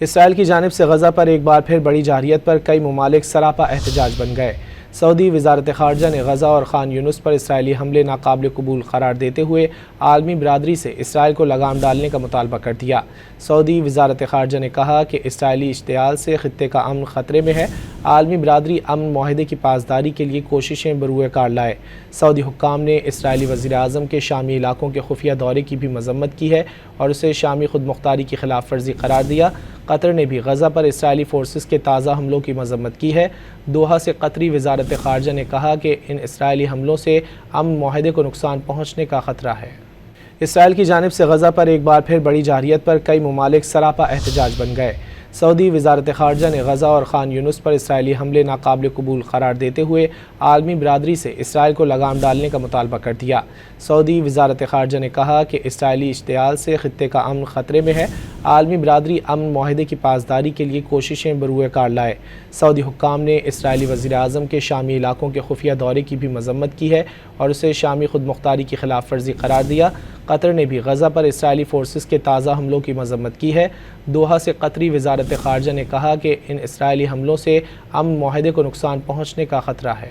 اسرائیل کی جانب سے غزہ پر ایک بار پھر بڑی جارحیت پر کئی ممالک سراپا احتجاج بن گئے۔ سعودی وزارت خارجہ نے غزہ اور خان یونس پر اسرائیلی حملے ناقابل قبول قرار دیتے ہوئے عالمی برادری سے اسرائیل کو لگام ڈالنے کا مطالبہ کر دیا۔ سعودی وزارت خارجہ نے کہا کہ اسرائیلی اشتعال سے خطے کا امن خطرے میں ہے۔ عالمی برادری امن معاہدے کی پاسداری کے لیے کوششیں بروئے کار لائے۔ سعودی حکام نے اسرائیلی وزیر اعظم کے شامی علاقوں کے خفیہ دورے کی بھی مذمت کی ہے اور اسے شامی خود مختاری کی خلاف ورزی قرار دیا۔ قطر نے بھی غزہ پر اسرائیلی فورسز کے تازہ حملوں کی مذمت کی ہے۔ دوحہ سے قطری وزارت خارجہ نے کہا کہ ان اسرائیلی حملوں سے امن معاہدے کو نقصان پہنچنے کا خطرہ ہے۔ اسرائیل کی جانب سے غزہ پر ایک بار پھر بڑی جارحیت پر کئی ممالک سراپا احتجاج بن گئے۔ سعودی وزارت خارجہ نے غزہ اور خان یونس پر اسرائیلی حملے ناقابل قبول قرار دیتے ہوئے عالمی برادری سے اسرائیل کو لگام ڈالنے کا مطالبہ کر دیا۔ سعودی وزارت خارجہ نے کہا کہ اسرائیلی اشتعال سے خطے کا امن خطرے میں ہے۔ عالمی برادری امن معاہدے کی پاسداری کے لیے کوششیں بروئے کار لائے۔ سعودی حکام نے اسرائیلی وزیر اعظم کے شامی علاقوں کے خفیہ دورے کی بھی مذمت کی ہے اور اسے شامی خود مختاری کی خلاف ورزی قرار دیا۔ قطر نے بھی غزہ پر اسرائیلی فورسز کے تازہ حملوں کی مذمت کی ہے۔ دوحہ سے قطری وزارت خارجہ نے کہا کہ ان اسرائیلی حملوں سے امن معاہدے کو نقصان پہنچنے کا خطرہ ہے۔